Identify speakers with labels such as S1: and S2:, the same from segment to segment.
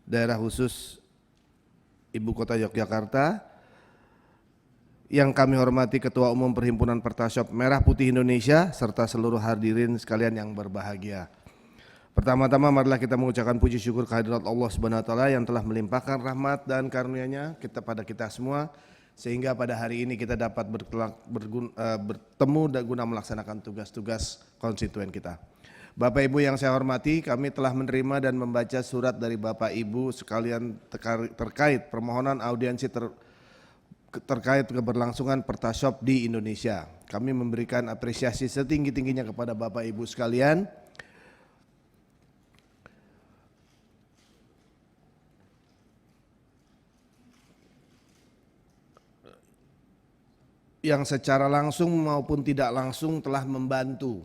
S1: Daerah Khusus Ibu Kota Yogyakarta, yang kami hormati Ketua Umum Perhimpunan Pertashop Merah Putih Indonesia, serta seluruh hadirin sekalian yang berbahagia. Pertama-tama marilah kita mengucapkan puji syukur kehadirat Allah Subhanahu wa taala yang telah melimpahkan rahmat dan karunia-Nya pada kita semua, sehingga pada hari ini kita dapat bertemu dan guna melaksanakan tugas-tugas konstituen kita. Bapak Ibu yang saya hormati, kami telah menerima dan membaca surat dari Bapak Ibu sekalian terkait permohonan audiensi terkait keberlangsungan Pertashop di Indonesia. Kami memberikan apresiasi setinggi-tingginya kepada Bapak Ibu sekalian yang secara langsung maupun tidak langsung telah membantu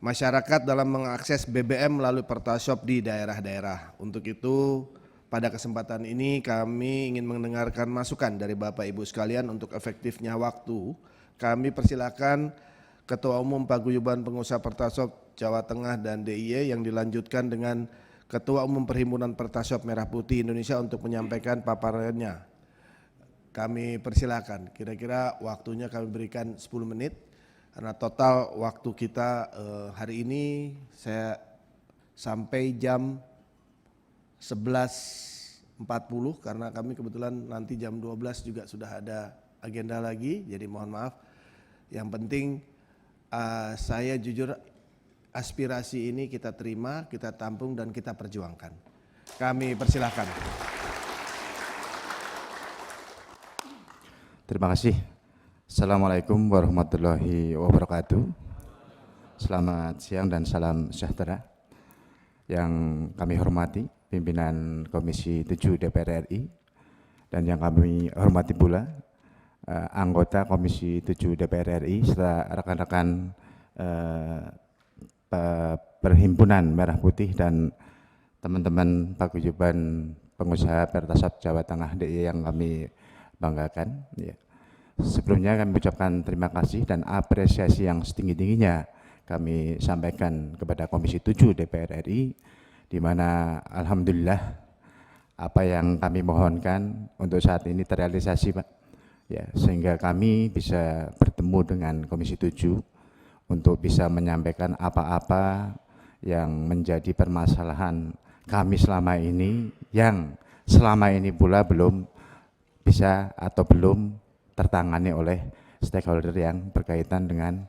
S1: masyarakat dalam mengakses BBM melalui Pertashop di daerah-daerah. Untuk itu, pada kesempatan ini kami ingin mendengarkan masukan dari Bapak Ibu sekalian untuk efektifnya waktu. Kami persilakan Ketua Umum Paguyuban Pengusaha Pertashop Jawa Tengah dan DIY yang dilanjutkan dengan Ketua Umum Perhimpunan Pertashop Merah Putih Indonesia untuk menyampaikan paparannya. Kami persilakan, kira-kira waktunya kami berikan 10 menit, karena total waktu kita hari ini saya sampai jam 11.40, karena kami kebetulan nanti jam 12 juga sudah ada agenda lagi, jadi mohon maaf. Yang penting saya jujur aspirasi ini kita terima, kita tampung dan kita perjuangkan. Kami persilakan.
S2: Terima kasih. Assalamualaikum warahmatullahi wabarakatuh. Selamat siang dan salam sejahtera. Yang kami hormati pimpinan Komisi 7 DPR RI dan yang kami hormati pula anggota Komisi 7 DPR RI serta rekan-rekan Perhimpunan Merah Putih dan teman-teman Paguyuban Pengusaha Pertashop Jawa Tengah DIY yang kami banggakan. Ya. Sebelumnya kami ucapkan terima kasih dan apresiasi yang setinggi-tingginya kami sampaikan kepada Komisi 7 DPR RI, di mana alhamdulillah apa yang kami mohonkan untuk saat ini terrealisasi, Pak. Ya, sehingga kami bisa bertemu dengan Komisi 7 untuk bisa menyampaikan apa-apa yang menjadi permasalahan kami selama ini, yang selama ini pula belum bisa atau belum tertangani oleh stakeholder yang berkaitan dengan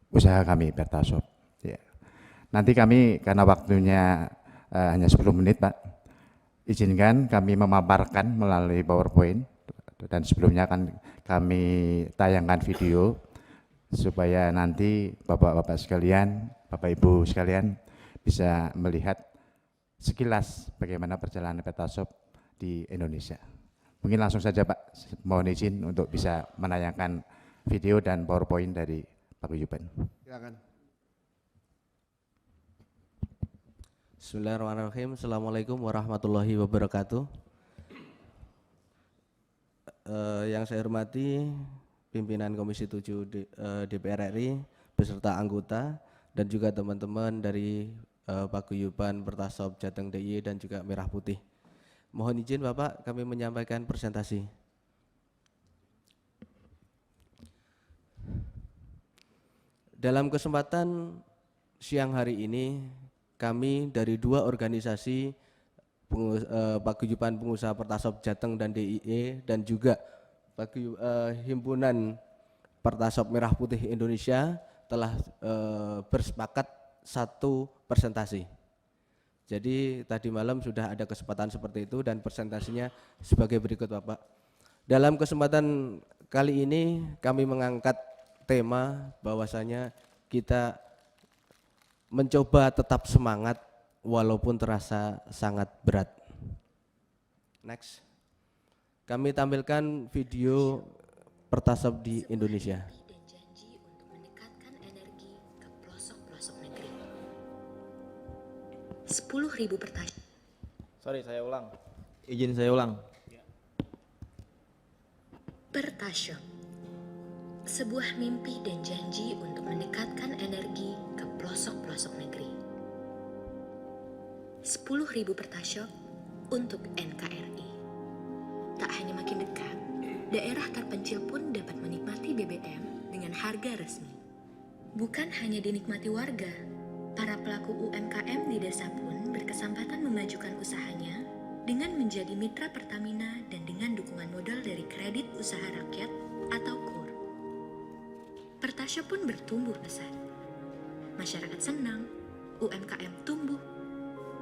S2: usaha kami Pertashop. Ya. Nanti kami karena waktunya hanya 10 menit, Pak, izinkan kami memaparkan melalui PowerPoint, dan sebelumnya akan kami tayangkan video supaya nanti Bapak-bapak sekalian, Bapak Ibu sekalian bisa melihat sekilas bagaimana perjalanan Pertashop di Indonesia. Mungkin langsung saja Pak, mohon izin untuk bisa menayangkan video dan PowerPoint dari Paguyuban.
S1: Silakan.
S3: Bismillahirrahmanirrahim. Assalamualaikum warahmatullahi wabarakatuh. Yang saya hormati pimpinan Komisi 7 DPR RI beserta anggota dan juga teman-teman dari Paguyuban Pertashop Jateng DIY dan juga Merah Putih. Mohon izin Bapak, kami menyampaikan presentasi. Dalam kesempatan siang hari ini, kami dari dua organisasi Paguyuban Pengusaha Pertashop Jateng dan DIY dan juga Himpunan Pertashop Merah Putih Indonesia telah bersepakat satu presentasi. Jadi tadi malam sudah ada kesempatan seperti itu dan presentasinya sebagai berikut Bapak. Dalam kesempatan kali ini kami mengangkat tema bahwasanya kita mencoba tetap semangat walaupun terasa sangat berat. Next. Kami tampilkan video Pertashop di Indonesia.
S4: 10.000 Pertashop.
S5: Sorry, saya ulang. Izin saya ulang.
S4: Pertashop, sebuah mimpi dan janji untuk mendekatkan energi ke pelosok-pelosok negeri. 10.000 Pertashop untuk NKRI. Tak hanya makin dekat, daerah terpencil pun dapat menikmati BBM dengan harga resmi. Bukan hanya dinikmati warga, para pelaku UMKM di desa pun berkesempatan memajukan usahanya dengan menjadi mitra Pertamina dan dengan dukungan modal dari Kredit Usaha Rakyat atau KUR. Pertashop pun bertumbuh pesat. Masyarakat senang, UMKM tumbuh,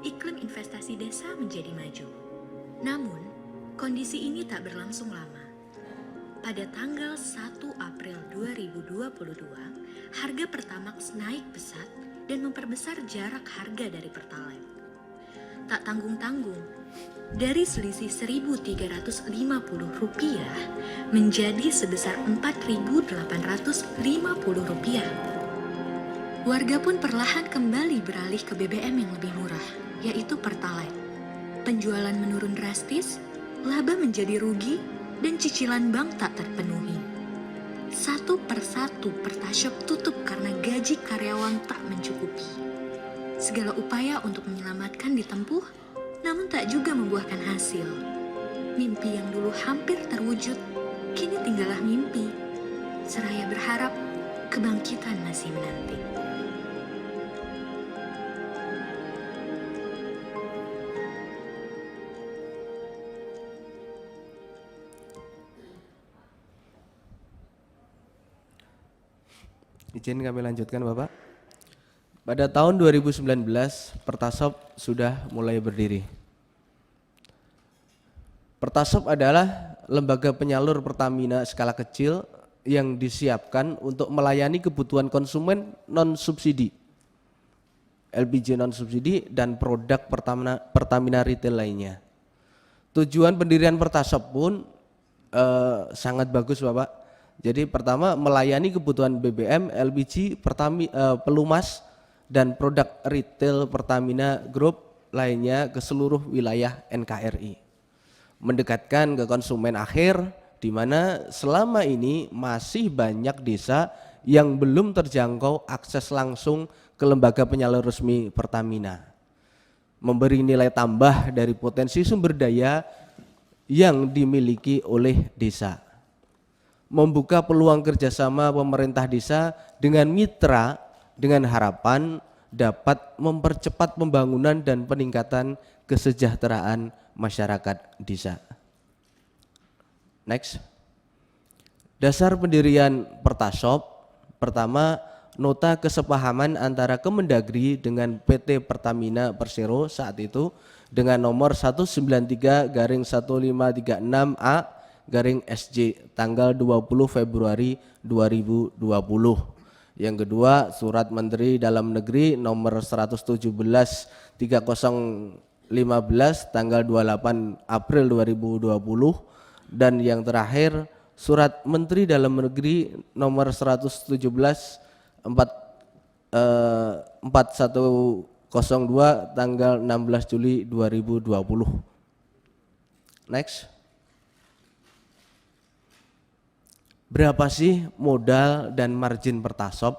S4: iklim investasi desa menjadi maju. Namun, kondisi ini tak berlangsung lama. Pada tanggal 1 April 2022, harga Pertamax naik pesat dan memperbesar jarak harga dari Pertalite. Tak tanggung-tanggung, dari selisih Rp1.350 menjadi sebesar Rp4.850. Warga pun perlahan kembali beralih ke BBM yang lebih murah, yaitu Pertalite. Penjualan menurun drastis, laba menjadi rugi, dan cicilan bank tak terpenuhi. Satu persatu Pertashop tutup karena gaji karyawan tak mencukupi. Segala upaya untuk menyelamatkan ditempuh, namun tak juga membuahkan hasil. Mimpi yang dulu hampir terwujud, kini tinggallah mimpi. Seraya berharap, kebangkitan masih menanti.
S3: Izin kami lanjutkan Bapak. Pada tahun 2019, Pertashop sudah mulai berdiri. Pertashop adalah lembaga penyalur Pertamina skala kecil yang disiapkan untuk melayani kebutuhan konsumen non-subsidi, LPG non-subsidi, dan produk Pertamina retail lainnya. Tujuan pendirian Pertashop pun sangat bagus Bapak. Jadi pertama melayani kebutuhan BBM, LPG, pelumas, dan produk retail Pertamina Group lainnya ke seluruh wilayah NKRI. Mendekatkan ke konsumen akhir, di mana selama ini masih banyak desa yang belum terjangkau akses langsung ke lembaga penyalur resmi Pertamina. Memberi nilai tambah dari potensi sumber daya yang dimiliki oleh desa. Membuka peluang kerjasama pemerintah desa dengan mitra dengan harapan dapat mempercepat pembangunan dan peningkatan kesejahteraan masyarakat desa. Next. Dasar pendirian Pertashop, pertama, nota kesepahaman antara Kemendagri dengan PT Pertamina Persero saat itu dengan nomor 193-1536A/SJ tanggal 20 Februari 2020. Yang kedua, Surat Menteri Dalam Negeri nomor 117/3015 tanggal 28 April 2020. Dan yang terakhir, Surat Menteri Dalam Negeri nomor 117/4102 tanggal 16 Juli 2020. Next. Berapa sih modal dan margin Pertashop?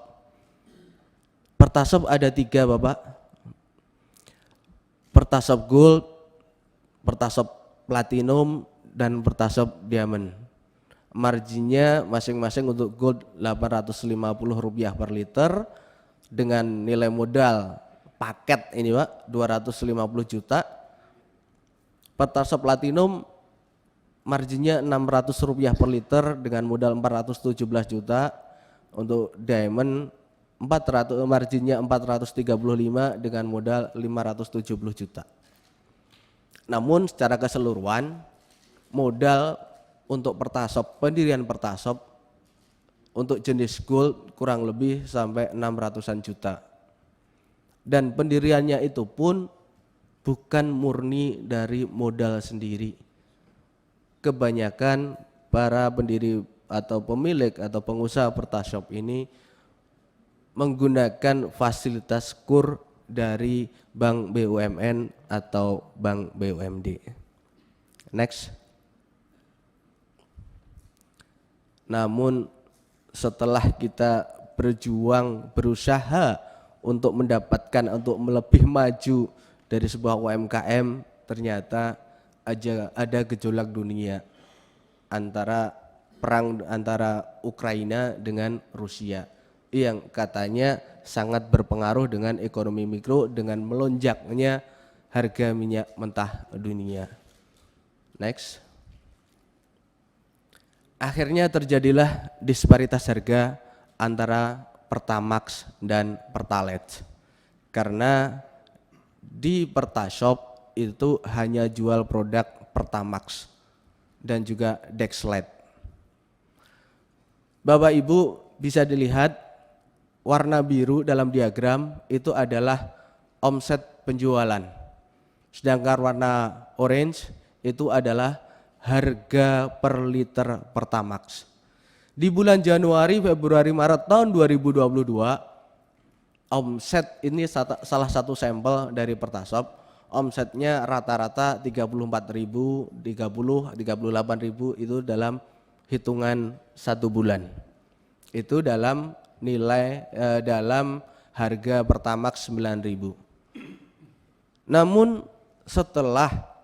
S3: Pertashop ada 3 Bapak. Pertashop Gold, Pertashop Platinum, dan Pertashop Diamond. Marginnya masing-masing untuk Gold Rp850 per liter dengan nilai modal paket ini Pak 250 juta. Pertashop Platinum marginnya Rp600 per liter dengan modal 417 juta. Untuk Diamond marginnya 435 dengan modal 570 juta. Namun secara keseluruhan modal untuk Pertashop, pendirian Pertashop untuk jenis gold kurang lebih sampai 600-an juta. Dan pendiriannya itu pun bukan murni dari modal sendiri. Kebanyakan para pendiri atau pemilik atau pengusaha Pertashop ini menggunakan fasilitas KUR dari Bank BUMN atau Bank BUMD. Next. Namun setelah kita berjuang, berusaha untuk mendapatkan, untuk lebih maju dari sebuah UMKM, ternyata ada gejolak dunia antara perang antara Ukraina dengan Rusia yang katanya sangat berpengaruh dengan ekonomi mikro dengan melonjaknya harga minyak mentah dunia. Next. Akhirnya terjadilah disparitas harga antara Pertamax dan Pertalite. Karena di Pertashop itu hanya jual produk Pertamax dan juga Dexlite. Bapak Ibu bisa dilihat warna biru dalam diagram itu adalah omset penjualan. Sedangkan warna orange itu adalah harga per liter Pertamax. Di bulan Januari, Februari, Maret tahun 2022, omset ini salah satu sampel dari Pertashop, omsetnya rata-rata 34.000, 38.000 itu dalam hitungan 1 bulan. Itu dalam nilai dalam harga Pertamax 9.000. Namun setelah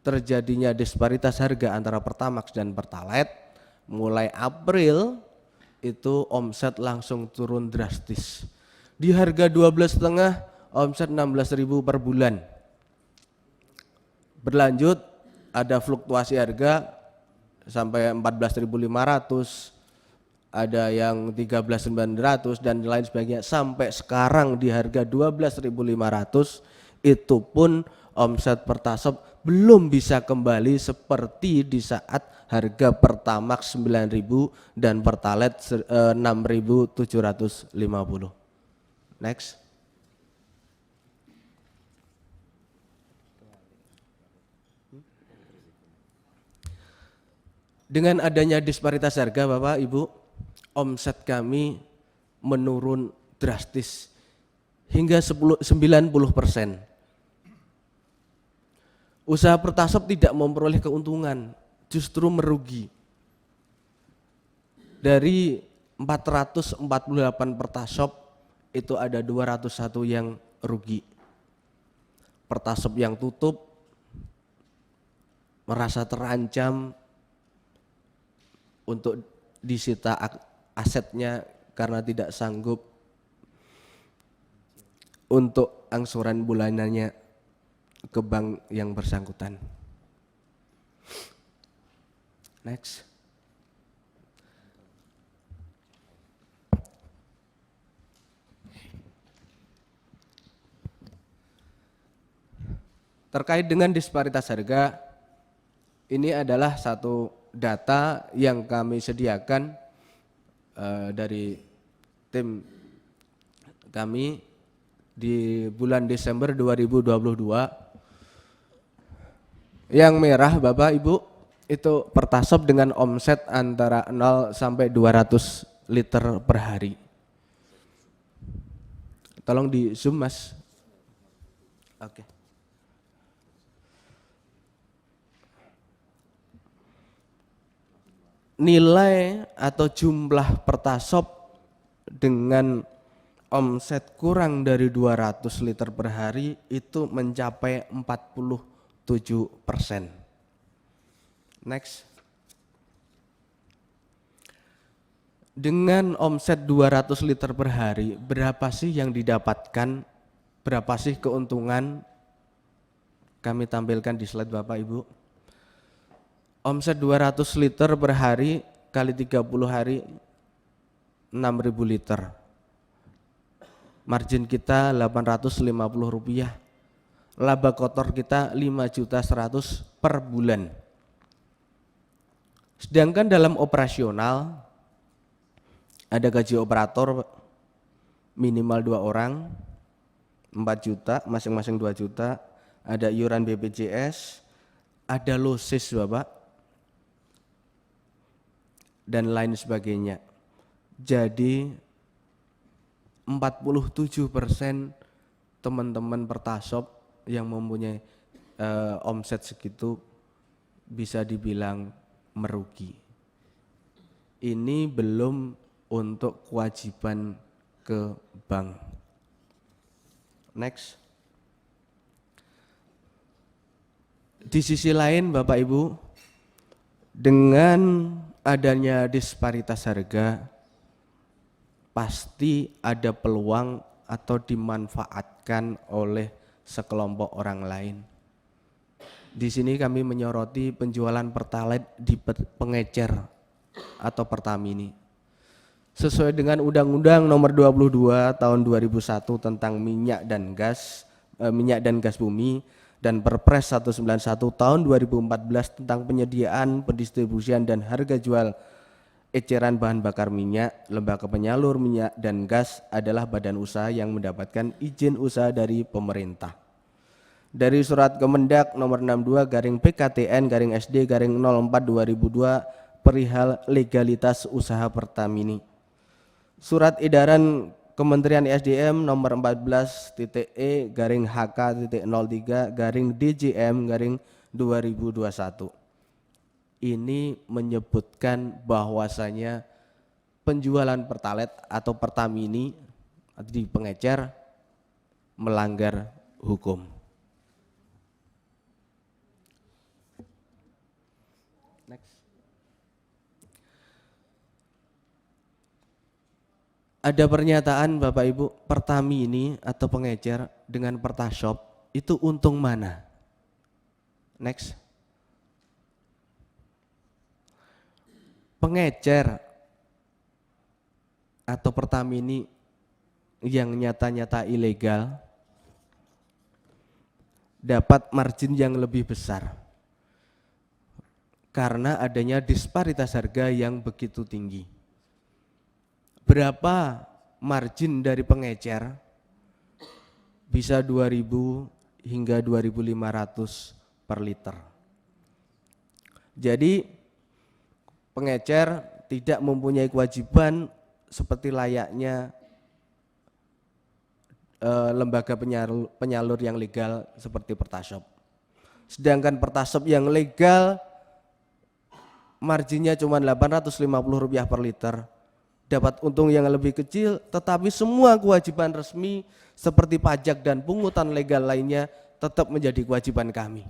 S3: terjadinya disparitas harga antara Pertamax dan Pertalite, mulai April itu omset langsung turun drastis. Di harga 12,5 omset 16.000 per bulan. Berlanjut ada fluktuasi harga sampai 14.500, ada yang 13.900 dan lain sebagainya sampai sekarang di harga 12.500. Itu pun omset Pertashop belum bisa kembali seperti di saat harga Pertamax 9.000 dan Pertalite 6.750. Next. Dengan adanya disparitas harga Bapak Ibu, omset kami menurun drastis hingga 90%. Usaha Pertashop tidak memperoleh keuntungan, justru merugi. Dari 448 Pertashop itu ada 201 yang rugi. Pertashop yang tutup merasa terancam untuk disita asetnya karena tidak sanggup untuk angsuran bulanannya ke bank yang bersangkutan. Next. Terkait dengan disparitas harga, ini adalah satu data yang kami sediakan dari tim kami di bulan Desember 2022. Yang merah Bapak Ibu itu Pertashop dengan omset antara 0 sampai 200 liter per hari. Tolong di zoom Mas. Oke. Nilai atau jumlah Pertashop dengan omset kurang dari 200 liter per hari itu mencapai 47%. Next. Dengan omset 200 liter per hari, berapa sih yang didapatkan? Berapa sih keuntungan? Kami tampilkan di slide Bapak Ibu. Omset 200 liter per hari kali 30 hari 6.000 liter. Margin kita Rp850. Laba kotor kita 5.100.000 per bulan. Sedangkan dalam operasional ada gaji operator minimal 2 orang 4 juta, masing-masing 2 juta, ada iuran BPJS, ada losis Bapak, dan lain sebagainya. Jadi 47% teman-teman Pertashop yang mempunyai omset segitu bisa dibilang merugi. Ini belum untuk kewajiban ke bank. Next. Di sisi lain Bapak Ibu, dengan adanya disparitas harga, pasti ada peluang atau dimanfaatkan oleh sekelompok orang lain. Di sini kami menyoroti penjualan Pertalite di pengecer atau Pertamini. Sesuai dengan Undang-Undang Nomor 22 Tahun 2001 tentang minyak dan gas bumi dan Perpres 191 Tahun 2014 tentang penyediaan, pendistribusian dan harga jual eceran bahan bakar minyak, lembaga penyalur minyak dan gas adalah badan usaha yang mendapatkan izin usaha dari pemerintah. Dari Surat Kemendak Nomor 62 PKTN/SD/04/2002 perihal legalitas usaha Pertamini. Surat Edaran Kementerian SDM Nomor 14.E/Hk.03/DJM/2021. Ini menyebutkan bahwasanya penjualan Pertalite atau Pertamini di pengecer melanggar hukum. Next. Ada pernyataan Bapak Ibu, Pertamini atau pengecer dengan Pertashop itu untung mana? Next. Pengecer atau Pertamini yang nyata-nyata ilegal dapat margin yang lebih besar karena adanya disparitas harga yang begitu tinggi. Berapa margin dari pengecer? Bisa 2.000 hingga 2.500 per liter. Jadi pengecer tidak mempunyai kewajiban seperti layaknya lembaga penyalur yang legal seperti Pertashop. Sedangkan Pertashop yang legal marginnya cuma Rp850 per liter. Dapat untung yang lebih kecil, tetapi semua kewajiban resmi seperti pajak dan pungutan legal lainnya tetap menjadi kewajiban kami.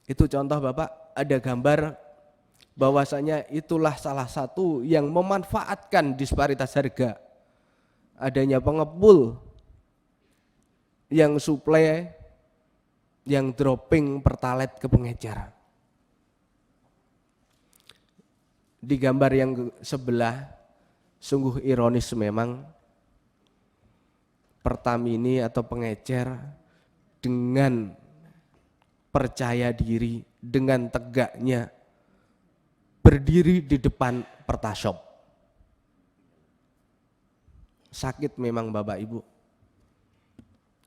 S3: Itu contoh Bapak, ada gambar bahwasanya itulah salah satu yang memanfaatkan disparitas harga. Adanya pengepul yang suplai, yang dropping Pertalite ke pengecer. Di gambar yang sebelah, sungguh ironis memang, Pertamini atau pengecer dengan percaya diri, dengan tegaknya berdiri di depan Pertashop. Sakit memang Bapak Ibu.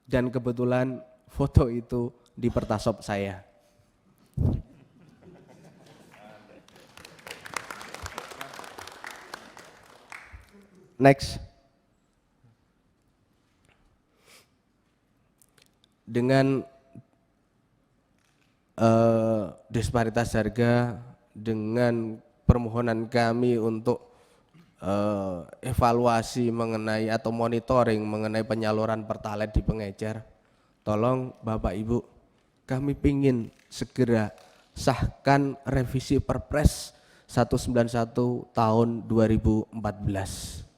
S3: Dan kebetulan foto itu di Pertashop saya. Next. Dengan disparitas harga, dengan permohonan kami untuk evaluasi mengenai atau monitoring mengenai penyaluran Pertalite di pengecer, tolong Bapak Ibu, kami ingin segera sahkan revisi Perpres 191 tahun 2014.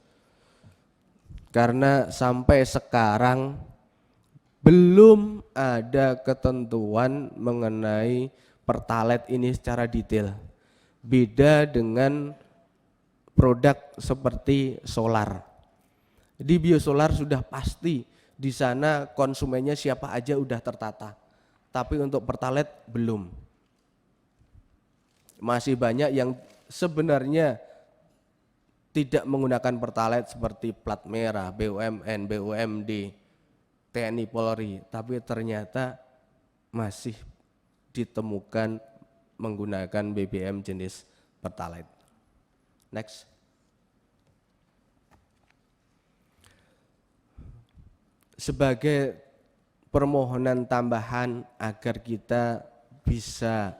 S3: Karena sampai sekarang belum ada ketentuan mengenai Pertalite ini secara detail. Beda dengan produk seperti solar. Di biosolar sudah pasti, di sana konsumennya siapa aja udah tertata. Tapi untuk Pertalite belum. Masih banyak yang sebenarnya tidak menggunakan Pertalite seperti plat merah, BUMN, BUMD, TNI Polri, tapi ternyata masih ditemukan menggunakan BBM jenis Pertalite. Next. Sebagai permohonan tambahan agar kita bisa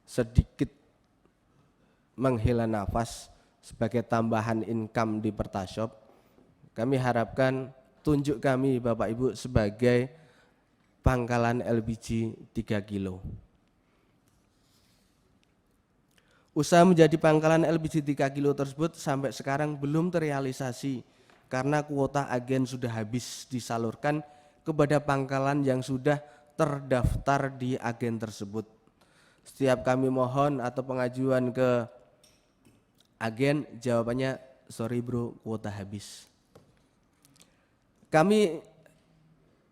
S3: sedikit menghela nafas sebagai tambahan income di Pertashop, kami harapkan tunjuk kami Bapak Ibu sebagai pangkalan LPG 3 kilo. Usaha menjadi pangkalan LPG 3 kilo tersebut sampai sekarang belum terrealisasi karena kuota agen sudah habis disalurkan kepada pangkalan yang sudah terdaftar di agen tersebut. Setiap kami mohon atau pengajuan ke agen, jawabannya sorry bro, kuota habis. Kami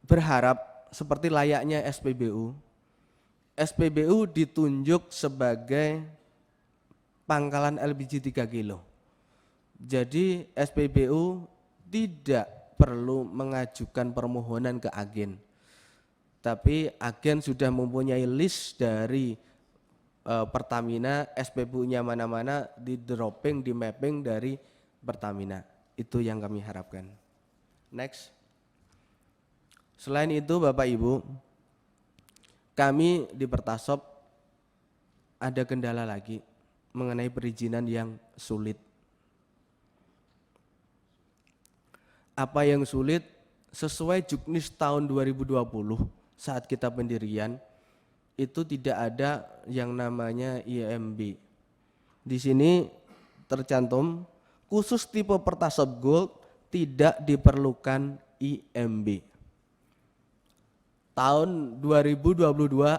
S3: berharap seperti layaknya SPBU, SPBU ditunjuk sebagai pangkalan LPG 3 kilo. Jadi SPBU tidak perlu mengajukan permohonan ke agen. Tapi agen sudah mempunyai list dari Pertamina, SPBU-nya mana-mana, di dropping, di mapping dari Pertamina. Itu yang kami harapkan. Next. Selain itu Bapak Ibu, kami di Pertasop ada kendala lagi mengenai perizinan yang sulit. Apa yang sulit? Sesuai Juknis tahun 2020 saat kita pendirian, itu tidak ada yang namanya IMB. Di sini tercantum khusus tipe Pertasop Gold tidak diperlukan IMB. Tahun 2022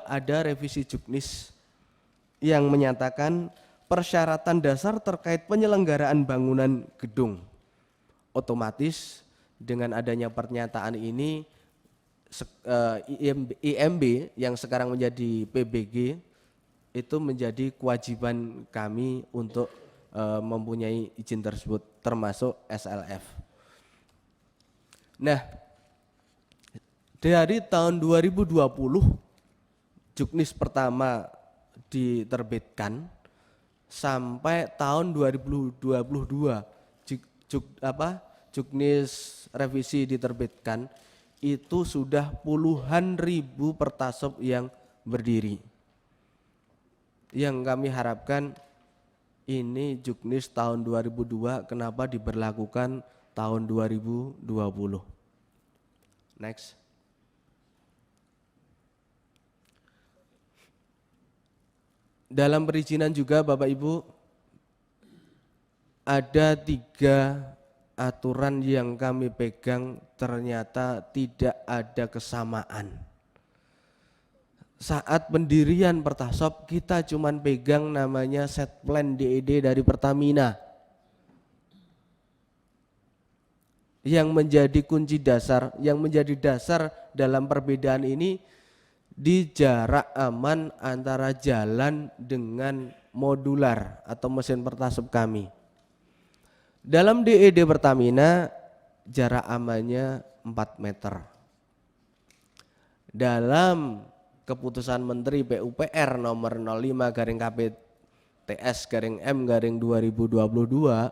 S3: ada revisi Juknis yang menyatakan persyaratan dasar terkait penyelenggaraan bangunan gedung. Otomatis dengan adanya pernyataan ini IMB yang sekarang menjadi PBG itu menjadi kewajiban kami untuk mempunyai izin tersebut termasuk SLF. Nah, dari tahun 2020 Juknis pertama diterbitkan sampai tahun 2022 Juknis revisi diterbitkan, itu sudah puluhan ribu Pertasop yang berdiri. Yang kami harapkan ini Juknis tahun 2002 kenapa diberlakukan tahun 2020. Next. Dalam perizinan juga Bapak Ibu ada 3 aturan yang kami pegang ternyata tidak ada kesamaan. Saat pendirian Pertasop kita cuman pegang namanya set plan DED dari Pertamina. Yang menjadi kunci dasar, yang menjadi dasar dalam perbedaan ini di jarak aman antara jalan dengan modular atau mesin Pertasop kami. Dalam DED Pertamina jarak amannya 4 meter. Dalam keputusan Menteri PUPR nomor 05/KPTS/M/2022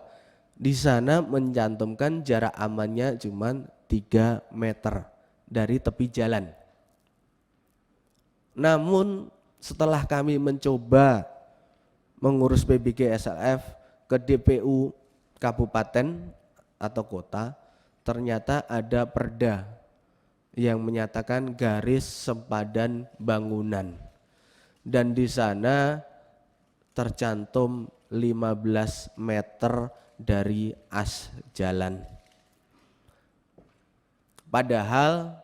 S3: di sana mencantumkan jarak amannya cuma 3 meter dari tepi jalan. Namun setelah kami mencoba mengurus PBG SLF ke DPU kabupaten atau kota, ternyata ada perda yang menyatakan garis sempadan bangunan dan di sana tercantum 15 meter dari as jalan. Padahal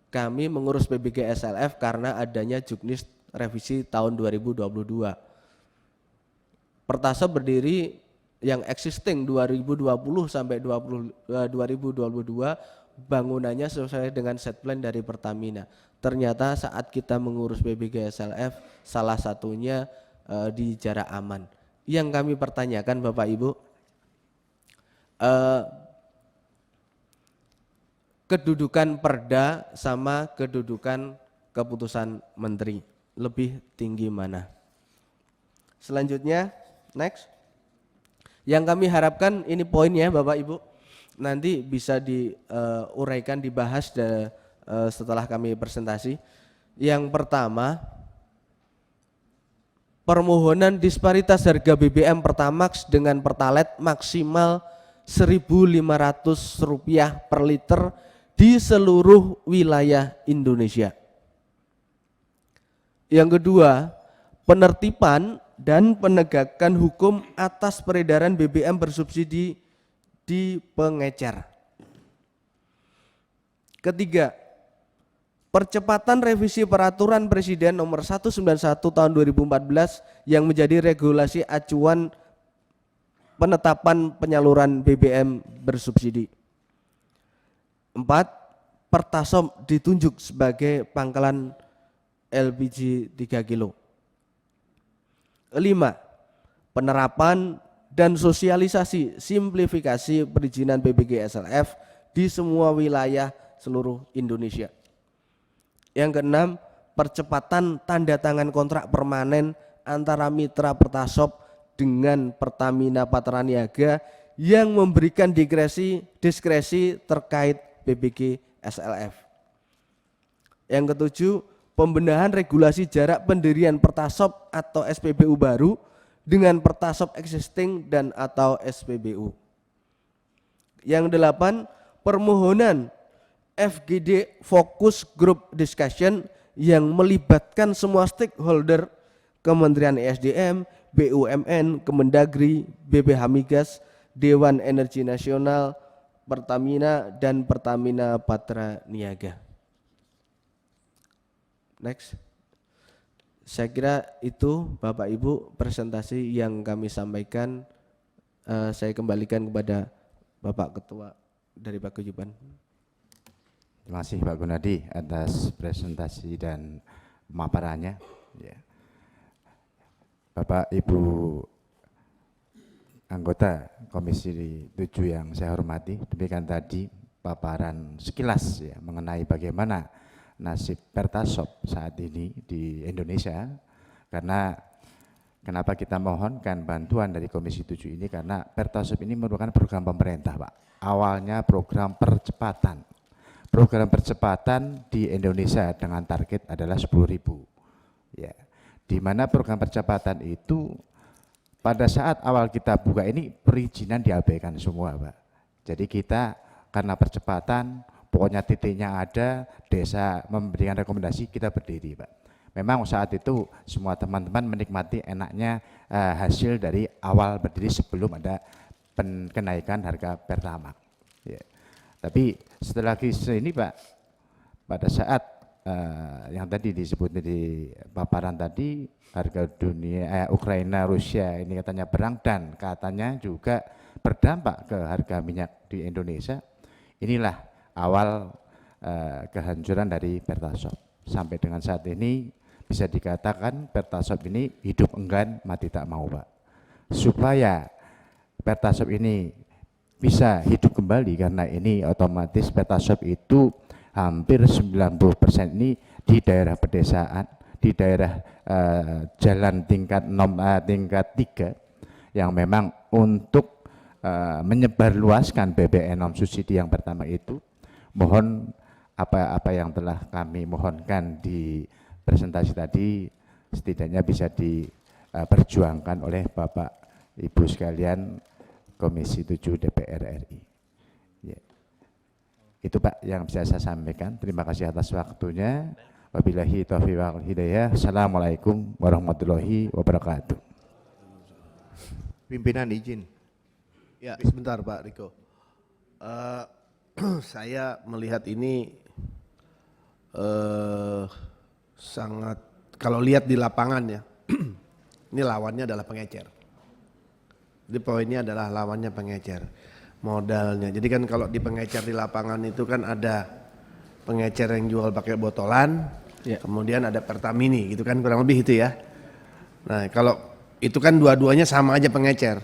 S3: kami mengurus PBG SLF karena adanya Juknis revisi tahun 2022. Pertasop berdiri yang existing 2020 sampai 2022 bangunannya sesuai dengan set plan dari Pertamina. Ternyata saat kita mengurus PBG SLF salah satunya di jarak aman. Yang kami pertanyakan Bapak Ibu, kedudukan perda sama kedudukan keputusan menteri lebih tinggi mana? Selanjutnya, next. Yang kami harapkan ini poinnya Bapak Ibu, nanti bisa diuraikan, dibahas setelah kami presentasi. Yang pertama, permohonan disparitas harga BBM Pertamax dengan Pertalite maksimal Rp1.500 per liter di seluruh wilayah Indonesia. Yang kedua, penertiban dan penegakan hukum atas peredaran BBM bersubsidi di pengecer. Ketiga, percepatan revisi peraturan Presiden nomor 191 tahun 2014 yang menjadi regulasi acuan penetapan penyaluran BBM bersubsidi. 4. Pertasop ditunjuk sebagai pangkalan LPG 3 kilo. 5. Penerapan dan sosialisasi simplifikasi perizinan PBG SLF di semua wilayah seluruh Indonesia. Yang keenam, percepatan tanda tangan kontrak permanen antara mitra Pertasop dengan Pertamina Patraniaga yang memberikan diskresi terkait PBG SLF. Yang ketujuh, pembenahan regulasi jarak pendirian Pertasop atau SPBU baru dengan Pertasop existing dan atau SPBU. Yang delapan, permohonan FGD Focus Group Discussion yang melibatkan semua stakeholder, Kementerian ESDM, BUMN, Kemendagri, BPH Migas, Dewan Energi Nasional, Pertamina, dan Pertamina Patraniaga. Next. Saya kira itu Bapak Ibu presentasi yang kami sampaikan. Saya kembalikan kepada Bapak Ketua dari Paguyuban.
S2: Terima kasih Pak Gunadi atas presentasi dan pemaparannya. Ya. Bapak Ibu anggota Komisi 7 yang saya hormati, demikian tadi paparan sekilas ya mengenai bagaimana nasib Pertasop saat ini di Indonesia. Karena kenapa kita mohonkan bantuan dari Komisi 7 ini, karena Pertasop ini merupakan program pemerintah Pak. Awalnya program percepatan. Program percepatan di Indonesia dengan target adalah 10.000. Ya. Di mana program percepatan itu pada saat awal kita buka ini perizinan diabaikan semua Pak. Jadi kita karena percepatan pokoknya titiknya ada, desa memberikan rekomendasi, kita berdiri Pak. Memang saat itu semua teman-teman menikmati enaknya hasil dari awal berdiri sebelum ada kenaikan harga Pertamax. Ya. Tapi setelah krisis ini Pak, pada saat yang tadi disebut di paparan tadi, harga dunia Ukraina Rusia ini katanya perang dan katanya juga berdampak ke harga minyak di Indonesia. Inilah awal kehancuran dari Pertasop. Sampai dengan saat ini bisa dikatakan Pertasop ini hidup enggan mati tak mau Pak. Supaya Pertasop ini bisa hidup kembali, karena ini otomatis Pertasop itu hampir 90% ini di daerah pedesaan, di daerah jalan tingkat 3 yang memang untuk menyebarluaskan BBM non subsidi yang pertama itu, mohon apa yang telah kami mohonkan di presentasi tadi setidaknya bisa diperjuangkan oleh Bapak Ibu sekalian Komisi 7 DPR RI. Ya. Itu Pak yang bisa saya sampaikan. Terima kasih atas waktunya. Wabillahi taufiq wal hidayah. Assalamualaikum warahmatullahi wabarakatuh.
S1: Pimpinan izin. Ya, sebentar Pak Riko. Saya melihat ini sangat, kalau lihat di lapangan ya, ini lawannya adalah pengecer. Jadi poinnya adalah lawannya pengecer, modalnya. Jadi kan kalau di pengecer di lapangan itu kan ada pengecer yang jual pakai botolan, ya. Kemudian ada Pertamini gitu kan, kurang lebih itu ya. Nah kalau itu kan dua-duanya sama aja pengecer.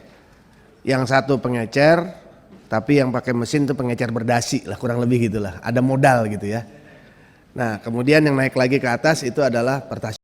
S1: Yang satu pengecer, tapi yang pakai mesin itu pengecer berdasi lah, kurang lebih gitulah. Ada modal gitu ya. Nah kemudian yang naik lagi ke atas itu adalah Pertasop.